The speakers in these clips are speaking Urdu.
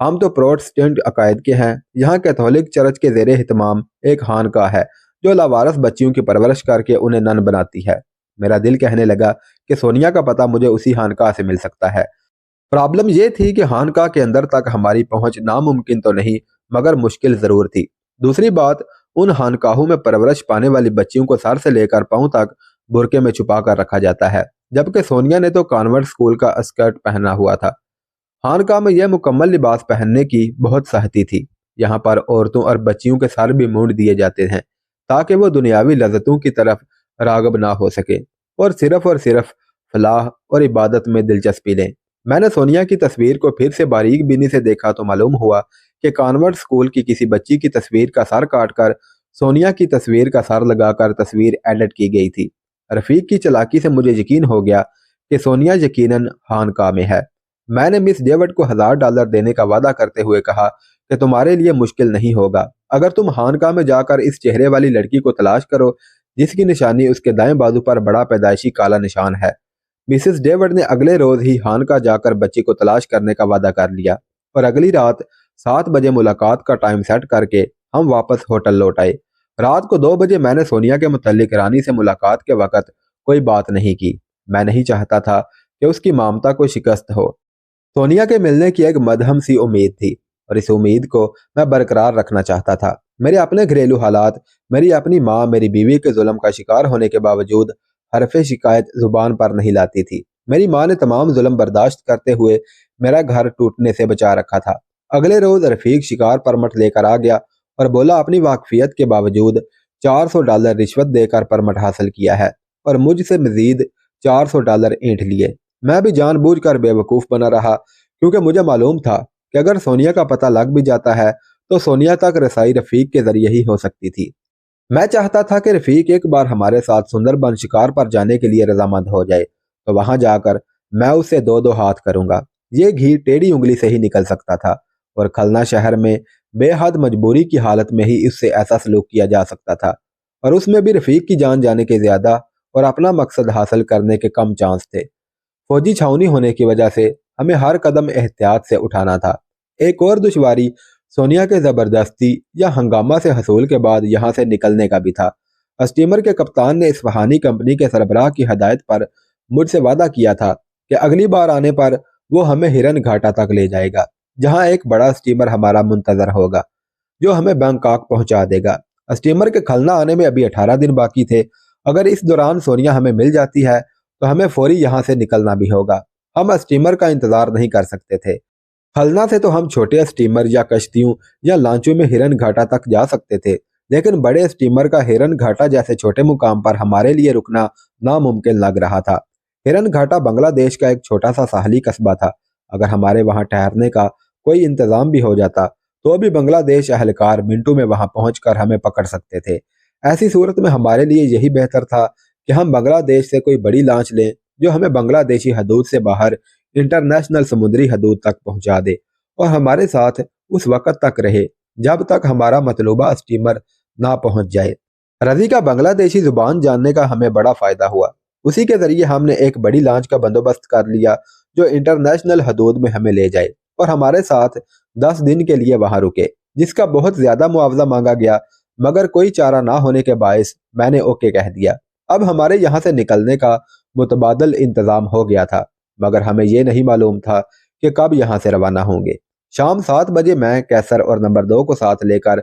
ہم تو پروٹسٹنٹ عقائد کے ہیں۔ یہاں کیتھولک چرچ کے زیر اہتمام ایک خانقاہ ہے جو لاوارث بچیوں کی پرورش کر کے انہیں نن بناتی ہے۔ میرا دل کہنے لگا کہ سونیا کا پتہ مجھے اسی خانقاہ سے مل سکتا ہے۔ پرابلم یہ تھی کہ خانقاہ کے اندر تک ہماری پہنچ ناممکن تو نہیں مگر مشکل ضرور تھی۔ دوسری بات، ان خانقاہوں میں پرورش پانے والی بچیوں کو سر سے لے کر پاؤں تک برقعے میں چھپا کر رکھا جاتا ہے، جبکہ سونیا نے تو کانورٹ اسکول کا اسکرٹ پہنا ہوا تھا۔ خانقاہ میں یہ مکمل لباس پہننے کی بہت سختی تھی۔ یہاں پر عورتوں اور بچیوں کے سر بھی مونڈ دیے جاتے ہیں تاکہ وہ دنیاوی لذتوں کی طرف راغب نہ ہو سکے اور صرف فلاح اور عبادت میں دلچسپی لیں۔ میں نے سونیا کی تصویر کو پھر سے باریک بینی سے دیکھا تو معلوم ہوا کہ کانورٹ اسکول کی کسی بچی کی تصویر کا سر کاٹ کر سونیا کی تصویر کا سر لگا کر تصویر ایڈٹ کی گئی تھی۔ رفیق کی چالاکی سے مجھے یقین ہو گیا کہ سونیا یقیناً خانقاہ میں ہے۔ میں نے مس ڈیوڈ کو $1000 دینے کا وعدہ کرتے ہوئے کہا کہ تمہارے لیے مشکل نہیں ہوگا اگر تم خانقاہ میں جا کر اس چہرے والی لڑکی کو تلاش کرو جس کی نشانی اس کے دائیں بازو پر بڑا پیدائشی کالا نشان ہے۔ مسز ڈیوڈ نے اگلے روز ہی خانقاہ جا کر بچی کو تلاش کرنے کا وعدہ کر لیا اور اگلی رات 7 بجے ملاقات کا ٹائم سیٹ کر کے ہم واپس ہوٹل لوٹ آئے۔ رات کو 2 بجے میں نے سونیا کے متعلق رانی سے ملاقات کے وقت کوئی بات نہیں کی۔ میں نہیں چاہتا تھا کہ اس کی مامتا کو شکست ہو۔ سونیا کے ملنے کی ایک مدھم سی امید تھی اور اس امید کو میں برقرار رکھنا چاہتا تھا۔ میرے اپنے گھریلو حالات، میری اپنی ماں میری بیوی کے ظلم کا شکار ہونے کے باوجود حرف شکایت زبان پر نہیں لاتی تھی۔ میری ماں نے تمام ظلم برداشت کرتے ہوئے میرا گھر ٹوٹنے سے بچا رکھا تھا۔ اگلے روز رفیق شکار پرمٹ لے کر آ گیا اور بولا اپنی واقفیت کے باوجود $400 رشوت دے کر پرمٹ حاصل کیا ہے اور مجھ سے مزید $400 اینٹھ لیے۔ میں بھی جان بوجھ کر بے وقوف بنا رہا کیونکہ مجھے معلوم تھا کہ اگر سونیا کا پتہ لگ بھی جاتا ہے تو سونیا تک رسائی رفیق کے ذریعے ہی ہو سکتی تھی۔ میں چاہتا تھا کہ رفیق ایک بار ہمارے ساتھ سندر بن شکار پر جانے کے لیے رضامند ہو جائے تو وہاں جا کر میں اسے 2 ہاتھ کروں گا۔ یہ گھی ٹیڑھی انگلی سے ہی نکل سکتا تھا اور کھلنا شہر میں بے حد مجبوری کی حالت میں ہی اس سے ایسا سلوک کیا جا سکتا تھا اور اس میں بھی رفیق کی جان جانے کے زیادہ اور اپنا مقصد حاصل کرنے کے کم چانس تھے۔ فوجی چھاونی ہونے کی وجہ سے ہمیں ہر قدم احتیاط سے اٹھانا تھا۔ ایک اور دشواری سونیا کے زبردستی یا ہنگامہ سے حصول کے بعد یہاں سے نکلنے کا بھی تھا۔ اسٹیمر کے کپتان نے اصفہانی کمپنی کے سربراہ کی ہدایت پر مجھ سے وعدہ کیا تھا کہ اگلی بار آنے پر وہ ہمیں ہرن گھاٹا تک لے جائے گا جہاں ایک بڑا اسٹیمر ہمارا منتظر ہوگا جو ہمیں بینکاک پہنچا دے گا۔ اسٹیمر کے کھلنا آنے میں ابھی 18 دن باقی تھے۔ اگر اس دوران سونیا ہمیں مل جاتی ہے تو ہمیں فوری یہاں سے نکلنا بھی ہوگا۔ ہم اسٹیمر کا انتظار نہیں کر سکتے تھے۔ کھلنا سے تو ہم چھوٹے اسٹیمر یا کشتیوں یا لانچوں میں ہرن گھاٹا تک جا سکتے تھے لیکن بڑے اسٹیمر کا ہرن گھاٹا جیسے چھوٹے مقام پر ہمارے لیے رکنا ناممکن لگ رہا تھا۔ ہرن گھاٹا بنگلہ دیش کا ایک چھوٹا سا ساحلی قصبہ تھا۔ اگر ہمارے وہاں ٹھہرنے کا کوئی انتظام بھی ہو جاتا تو بھی بنگلہ دیش اہلکار منٹوں میں وہاں پہنچ کر ہمیں پکڑ سکتے تھے۔ ایسی صورت میں ہمارے لیے یہی بہتر تھا کہ ہم بنگلہ دیش سے کوئی بڑی لانچ لیں جو ہمیں بنگلہ دیشی حدود سے باہر انٹرنیشنل سمندری حدود تک پہنچا دے اور ہمارے ساتھ اس وقت تک رہے جب تک ہمارا مطلوبہ اسٹیمر نہ پہنچ جائے۔ رضی کا بنگلہ دیشی زبان جاننے کا ہمیں بڑا فائدہ ہوا۔ اسی کے ذریعے ہم نے ایک بڑی لانچ کا بندوبست کر لیا جو انٹرنیشنل حدود میں ہمیں لے جائے اور ہمارے ساتھ 10 دن کے لیے وہاں رکے، جس کا بہت زیادہ معاوضہ مانگا گیا مگر کوئی چارہ نہ ہونے کے باعث میں نے اوکے کہہ دیا۔ اب ہمارے یہاں سے نکلنے کا متبادل انتظام ہو گیا تھا مگر ہمیں یہ نہیں معلوم تھا کہ کب یہاں سے روانہ ہوں گے۔ شام 7 بجے میں کیسر اور نمبر 2 کو ساتھ لے کر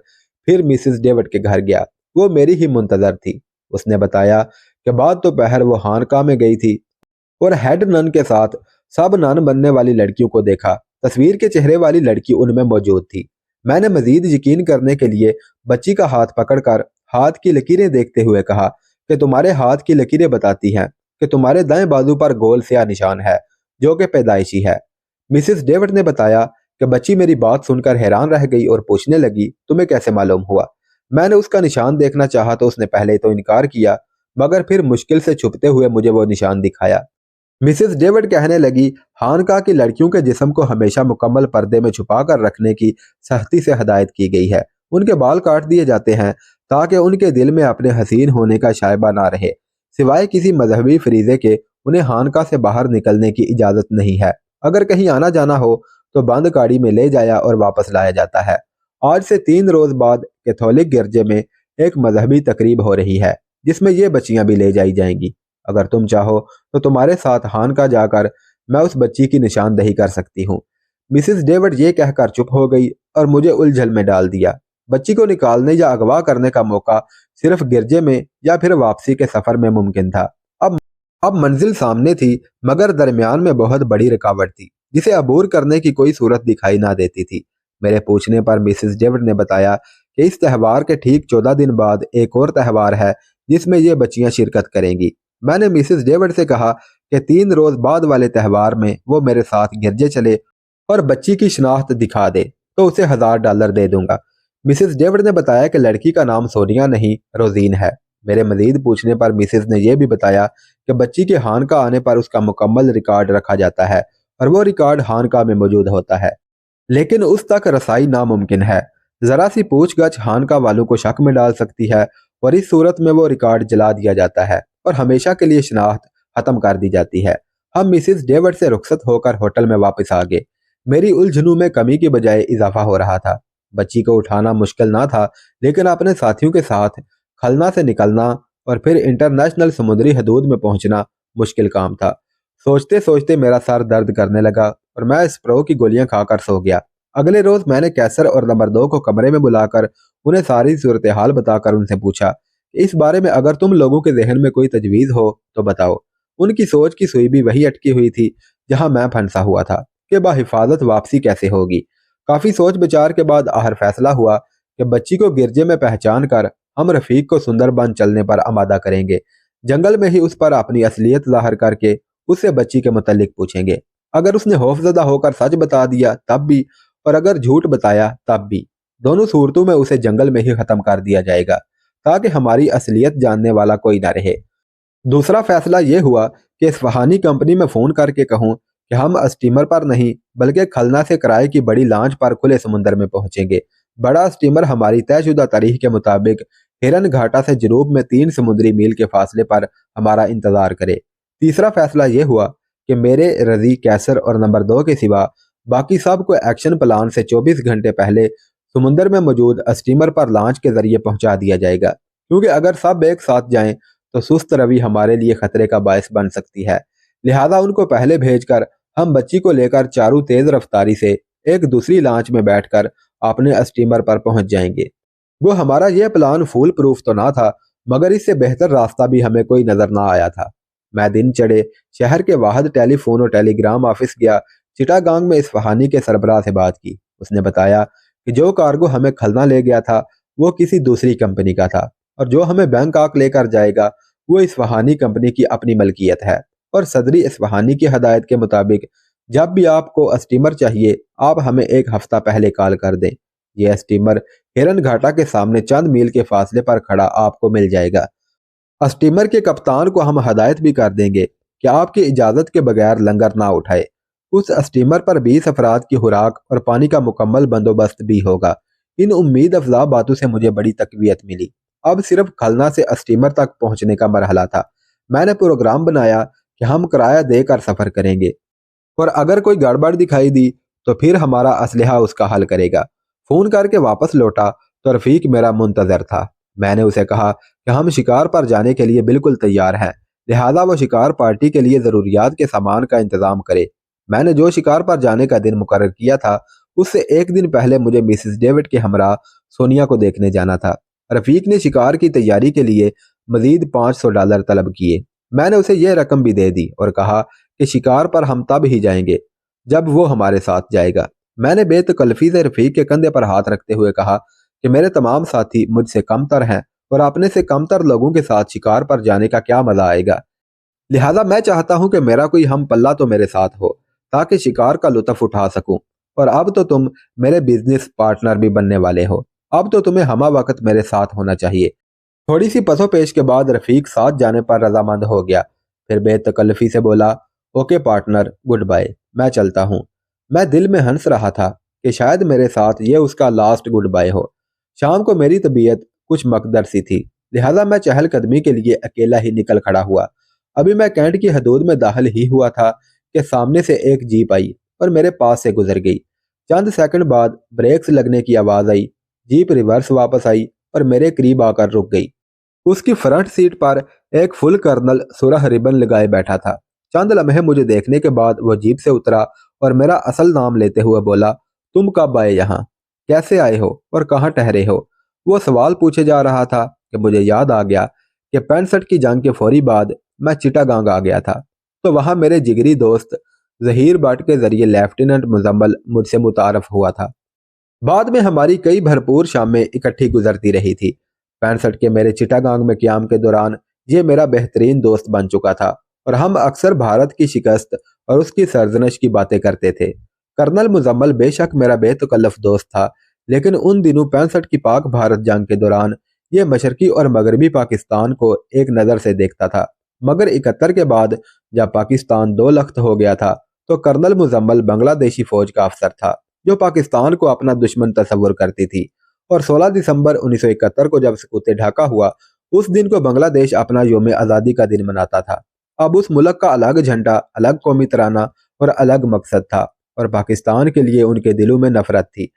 پھر مسز ڈیوڈ کے گھر گیا۔ وہ میری ہی منتظر تھی۔ اس نے بتایا کہ بعد دوپہر وہ خانقاہ میں گئی تھی اور ہیڈ نن کے ساتھ سب نن بننے والی لڑکیوں کو دیکھا۔ تصویر کے چہرے والی لڑکی ان میں موجود تھی۔ میں نے مزید یقین کرنے کے لیے بچی کا ہاتھ پکڑ کر ہاتھ کی لکیریں دیکھتے ہوئے کہا کہ تمہارے ہاتھ کی لکیریں بتاتی ہیں کہ تمہارے دائیں بازو پر گول سیاہ نشان ہے جو کہ پیدائشی ہے۔ مسز ڈیوڈ نے بتایا کہ بچی میری بات سن کر حیران رہ گئی اور پوچھنے لگی تمہیں کیسے معلوم ہوا؟ میں نے اس کا نشان دیکھنا چاہا تو اس نے پہلے تو انکار کیا مگر پھر مشکل سے چھپتے ہوئے مجھے وہ نشان دکھایا۔ مسز ڈیوڈ کہنے لگی خانقاہ کی لڑکیوں کے جسم کو ہمیشہ مکمل پردے میں چھپا کر رکھنے کی سختی سے ہدایت کی گئی ہے۔ ان کے بال کاٹ دیے جاتے ہیں تاکہ ان کے دل میں اپنے حسین ہونے کا شائبہ نہ رہے۔ سوائے کسی مذہبی فریضے کے انہیں خانقاہ سے باہر نکلنے کی اجازت نہیں ہے۔ اگر کہیں آنا جانا ہو تو بند گاڑی میں لے جایا اور واپس لایا جاتا ہے۔ آج سے 3 روز بعد کیتھولک گرجے میں ایک مذہبی تقریب ہو رہی ہے جس میں یہ بچیاں بھی لے جائی جائیں گی۔ اگر تم چاہو تو تمہارے ساتھ خانقاہ جا کر میں اس بچی کی نشاندہی کر سکتی ہوں۔ مسز ڈیوڈ یہ کہہ کر چپ ہو گئی اور مجھے الجھن میں ڈال دیا۔ بچی کو نکالنے یا اغوا کرنے کا موقع صرف گرجے میں یا پھر واپسی کے سفر میں ممکن تھا۔ اب منزل سامنے تھی مگر درمیان میں بہت بڑی رکاوٹ تھی جسے عبور کرنے کی کوئی صورت دکھائی نہ دیتی تھی۔ میرے پوچھنے پر مسز ڈیوڈ نے بتایا کہ اس تہوار کے ٹھیک 14 دن بعد ایک اور تہوار ہے جس میں یہ بچیاں شرکت کریں گی۔ میں نے مسز ڈیوڈ سے کہا کہ 3 روز بعد والے تہوار میں وہ میرے ساتھ گرجے چلے اور بچی کی شناخت دکھا دے تو اسے $1000 دے دوں گا۔ مسز ڈیوڈ نے بتایا کہ لڑکی کا نام سونیا نہیں روزین ہے۔ میرے مزید پوچھنے پر مسز نے یہ بھی بتایا کہ بچی کے خانقاہ آنے پر اس کا مکمل ریکارڈ رکھا جاتا ہے اور وہ ریکارڈ خانقاہ میں موجود ہوتا ہے لیکن اس تک رسائی ناممکن ہے۔ ذرا سی پوچھ گچھ خانقاہ والوں کو شک میں ڈال سکتی ہے اور اس صورت میں وہ ریکارڈ جلا دیا جاتا ہے اور ہمیشہ کے لیے شناخت ختم کر دی جاتی ہے۔ ہم مسز ڈیوڈ سے رخصت ہو کر ہوٹل میں واپس آ گئے۔ میری الجھنوں میں کمی کی بجائے اضافہ ہو رہا تھا۔ بچی کو اٹھانا مشکل نہ تھا لیکن اپنے ساتھیوں کے ساتھ خلنا سے نکلنا اور پھر انٹرنیشنل سمندری حدود میں پہنچنا مشکل کام تھا۔ سوچتے سوچتے میرا سر درد کرنے لگا اور میں اسپرو کی گولیاں کھا کر سو گیا۔ اگلے روز میں نے کیسر اور نمبر 2 کو کمرے میں بلا کر انہیں ساری صورتحال بتا کر ان سے پوچھا کہ اس بارے میں اگر تم لوگوں کے ذہن میں کوئی تجویز ہو تو بتاؤ۔ ان کی سوچ کی سوئی بھی وہی اٹکی ہوئی تھی جہاں میں پھنسا ہوا تھا کہ بحفاظت واپسی کیسے ہوگی۔ کافی سوچ بچار کے بعد آخر فیصلہ ہوا کہ بچی کو گرجے میں پہچان کر ہم رفیق کو سندر بن چلنے پر آمادہ کریں گے۔ جنگل میں ہی اس پر اپنی اصلیت ظاہر کر کے اس سے بچی کے متعلق پوچھیں گے۔ اگر اس نے خوف زدہ ہو کر سچ بتا دیا تب بھی اور اگر جھوٹ بتایا تب بھی، دونوں صورتوں میں اسے جنگل میں ہی ختم کر دیا جائے گا تاکہ ہماری اصلیت جاننے والا کوئی نہ رہے۔ دوسرا فیصلہ یہ ہوا کہ اصفہانی کمپنی میں فون کر کے کہوں کہ ہم اسٹیمر پر نہیں بلکہ کھلنا سے کرائے کی بڑی لانچ پر کھلے سمندر میں پہنچیں گے۔ بڑا اسٹیمر ہماری طے شدہ تاریخ کے مطابق ہرن گھاٹا سے جنوب میں 3 سمندری میل کے فاصلے پر ہمارا انتظار کرے۔ تیسرا فیصلہ یہ ہوا کہ میرے رضی کیسر اور نمبر 2 کے سوا باقی سب کو ایکشن پلان سے 24 گھنٹے پہلے سمندر میں موجود اسٹیمر پر لانچ کے ذریعے پہنچا دیا جائے گا، کیونکہ اگر سب ایک ساتھ جائیں تو سست روی ہمارے لیے خطرے کا باعث بن سکتی ہے۔ لہذا ان کو پہلے بھیج کر ہم بچی کو لے کر چاروں تیز رفتاری سے ایک دوسری لانچ میں بیٹھ کر اپنے اسٹیمر پر پہنچ جائیں گے۔ وہ ہمارا یہ پلان فول پروف تو نہ تھا مگر اس سے بہتر راستہ بھی ہمیں کوئی نظر نہ آیا تھا۔ میں دن چڑھے شہر کے واحد ٹیلی فون اور ٹیلی گرام آفس گیا۔ چٹاگانگ میں اصفہانی کے سربراہ سے بات کی۔ اس نے بتایا کہ جو کارگو ہمیں کھلنا لے گیا تھا وہ کسی دوسری کمپنی کا تھا اور جو ہمیں بینکاک لے کر جائے گا وہ اصفہانی کمپنی کی اپنی ملکیت ہے، اور صدری اصفہانی کی ہدایت کے مطابق جب بھی آپ کو اسٹیمر چاہیے آپ ہمیں 1 ہفتہ پہلے کال کر دیں۔ یہ اسٹیمر ہرن گھاٹا کے سامنے چند میل کے فاصلے پر کھڑا آپ کو مل جائے گا۔ اسٹیمر کے کپتان کو ہم ہدایت بھی کر دیں گے کہ آپ کی اجازت کے بغیر لنگر نہ اٹھائے۔ اس اسٹیمر پر 20 افراد کی خوراک اور پانی کا مکمل بندوبست بھی ہوگا۔ ان امید افزا باتوں سے مجھے بڑی تقویت ملی۔ اب صرف کھلنا سے اسٹیمر تک پہنچنے کا مرحلہ تھا۔ میں نے پروگرام بنایا کہ ہم کرایہ دے کر سفر کریں گے اور اگر کوئی گڑبڑ دکھائی دی تو پھر ہمارا اسلحہ اس کا حل کرے گا۔ فون کر کے واپس لوٹا تو رفیق میرا منتظر تھا۔ میں نے اسے کہا کہ ہم شکار پر جانے کے لیے بالکل تیار ہیں، لہذا وہ شکار پارٹی کے لیے ضروریات کے سامان کا انتظام کرے۔ میں نے جو شکار پر جانے کا دن مقرر کیا تھا اس سے 1 دن پہلے مجھے مسز ڈیوڈ کے ہمراہ سونیا کو دیکھنے جانا تھا۔ رفیق نے شکار کی تیاری کے لیے مزید $500 طلب کیے۔ میں نے اسے یہ رقم بھی دے دی اور کہا کہ شکار پر ہم تب ہی جائیں گے جب وہ ہمارے ساتھ جائے گا۔ میں نے بے تکلفی سے رفیق کے کندھے پر ہاتھ رکھتے ہوئے کہا کہ میرے تمام ساتھی مجھ سے کم تر ہیں اور اپنے سے کم تر لوگوں کے ساتھ شکار پر جانے کا کیا مزہ آئے گا، لہذا میں چاہتا ہوں کہ میرا کوئی ہم پلہ تو میرے ساتھ ہو تاکہ شکار کا لطف اٹھا سکوں، اور اب تو تم میرے بزنس پارٹنر بھی بننے والے ہو، اب تو تمہیں ہمہ وقت میرے ساتھ ہونا چاہیے۔ تھوڑی سی پسو پیش کے بعد رفیق ساتھ جانے پر رضامند ہو گیا، پھر بے تکلفی سے بولا اوکے پارٹنر، گڈ بائے، میں چلتا ہوں۔ میں دل میں ہنس رہا تھا کہ شاید میرے ساتھ یہ اس کا لاسٹ گڈ بائے ہو۔ شام کو میری طبیعت کچھ مقدر سی تھی، لہذا میں چہل قدمی کے لیے اکیلا ہی نکل کھڑا ہوا۔ ابھی میں کینٹ کی حدود میں داخل ہی ہوا تھا کہ سامنے سے ایک جیپ آئی۔ اور میرے پاس سے گزر گئی۔ چند سیکنڈ بعد بریکس لگنے کی آواز آئی، جیپ ریورس واپس آئی اور میرے قریب آ کر رک گئی۔ اس کی فرنٹ سیٹ پر ایک فل کرنل سرخ ربن لگائے بیٹھا تھا۔ چند لمحے مجھے دیکھنے کے بعد وہ جیپ سے اترا اور میرا اصل نام لیتے ہوئے بولا، تم کب آئے یہاں؟ کیسے آئے ہو اور کہاں ٹھہرے ہو؟ وہ سوال پوچھے جا رہا تھا کہ مجھے یاد آ گیا کہ 65 کی جنگ کے فوری بعد میں چٹاگانگ آ گیا تھا، تو وہاں میرے جگری دوست ظہیر بٹ کے ذریعے لیفٹیننٹ مزمل مجھ سے متعارف ہوا تھا۔ بعد میں ہماری کئی بھرپور شامیں اکٹھی گزرتی رہی تھی۔ 65 کے میرے چٹاگانگ میں قیام کے دوران یہ میرا بہترین دوست بن چکا تھا اور ہم اکثر بھارت کی شکست اور اس کی سرزنش کی باتیں کرتے تھے۔ کرنل مزمل بے شک میرا بے تکلف دوست تھا، لیکن ان دنوں 65 کی پاک بھارت جنگ کے دوران یہ مشرقی اور مغربی پاکستان کو ایک نظر سے دیکھتا تھا، مگر 71 کے بعد جب پاکستان دو لخت ہو گیا تھا تو کرنل مزمل بنگلہ دیشی فوج کا افسر تھا جو پاکستان کو اپنا دشمن تصور کرتی تھی، اور 16 دسمبر 1971 کو جب سقوط ڈھاکہ ہوا اس دن کو بنگلہ دیش اپنا یوم آزادی کا دن مناتا تھا۔ اب اس ملک کا الگ جھنڈا، الگ قومی ترانہ اور الگ مقصد تھا، اور پاکستان کے لیے ان کے دلوں میں نفرت تھی۔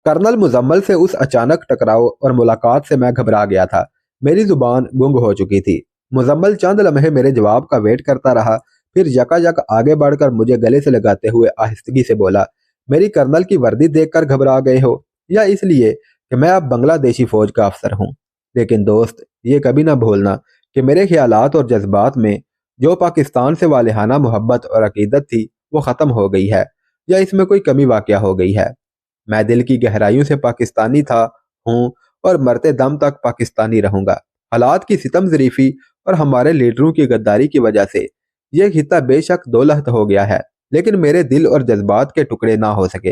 کرنل مزمل سے اس اچانک ٹکراؤ اور ملاقات سے میں گھبرا گیا تھا، میری زبان گنگ ہو چکی تھی۔ مزمل چند لمحے میرے جواب کا ویٹ کرتا رہا، پھر یکا یک آگے بڑھ کر مجھے گلے سے لگاتے ہوئے آہستگی سے بولا، میری کرنل کی وردی دیکھ کر گھبرا گئے ہو یا اس لیے کہ میں اب بنگلہ دیشی فوج کا افسر ہوں؟ لیکن دوست، یہ کبھی نہ بھولنا کہ میرے خیالات اور جذبات میں جو پاکستان سے والہانہ محبت اور عقیدت تھی وہ ختم ہو گئی ہے، یا اس میں کوئی کمی واقع ہو گئی ہے۔ میں دل کی گہرائیوں سے پاکستانی تھا، ہوں، اور مرتے دم تک پاکستانی رہوں گا۔ حالات کی ستم ظریفی اور ہمارے لیڈروں کی غداری کی وجہ سے یہ خطہ بے شک دو لخت ہو گیا ہے، لیکن میرے دل اور جذبات کے ٹکڑے نہ ہو سکے۔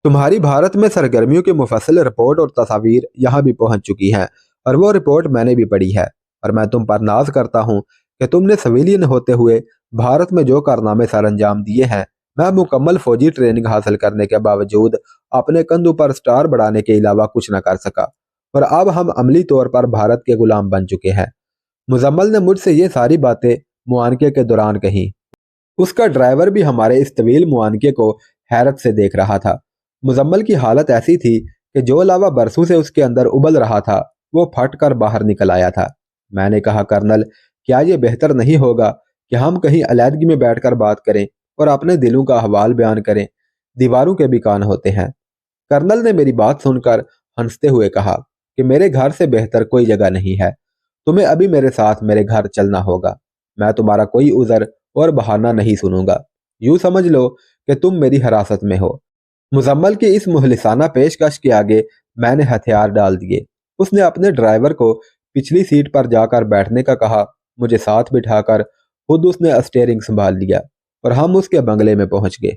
تمہاری بھارت میں سرگرمیوں کی مفصل رپورٹ اور تصاویر یہاں بھی پہنچ چکی ہیں، اور وہ رپورٹ میں نے بھی پڑھی ہے، اور میں تم پر ناز کرتا ہوں کہ تم نے سویلین ہوتے ہوئے بھارت میں جو کارنامے سر انجام دیے ہیں۔ میں مکمل فوجی ٹریننگ حاصل کرنے کے باوجود اپنے کندھوں پر سٹار بڑھانے کے علاوہ کچھ نہ کر سکا، اور اب ہم عملی طور پر بھارت کے غلام بن چکے ہیں۔ مزمل نے مجھ سے یہ ساری باتیں معانقے کے دوران کہیں۔ اس کا ڈرائیور بھی ہمارے اس طویل معانقے کو حیرت سے دیکھ رہا تھا۔ مزمل کی حالت ایسی تھی کہ جو لاوا برسوں سے اس کے اندر ابل رہا تھا وہ پھٹ کر باہر نکل آیا تھا۔ میں نے کہا، کرنل، کیا یہ بہتر نہیں ہوگا کہ ہم کہیں علیحدگی میں بیٹھ کر بات کریں اور اپنے دلوں کا حوال بیان کریں؟ دیواروں کے بھی کان ہوتے ہیں۔ کرنل نے میری بات سن کر ہنستے ہوئے کہا کہ میرے گھر سے بہتر کوئی جگہ نہیں ہے، تمہیں ابھی میرے ساتھ میرے گھر چلنا ہوگا۔ میں تمہارا کوئی عذر اور بہانہ نہیں سنوں گا، یوں سمجھ لو کہ تم میری حراست میں ہو۔ مزمل کی اس مخلصانہ پیشکش کے آگے میں نے ہتھیار ڈال دیے۔ اس نے اپنے ڈرائیور کو پچھلی سیٹ پر جا کر بیٹھنے کا کہا، مجھے ساتھ بٹھا کر خود اس نے اسٹیئرنگ سنبھال لیا اور ہم اس کے بنگلے میں پہنچ گئے۔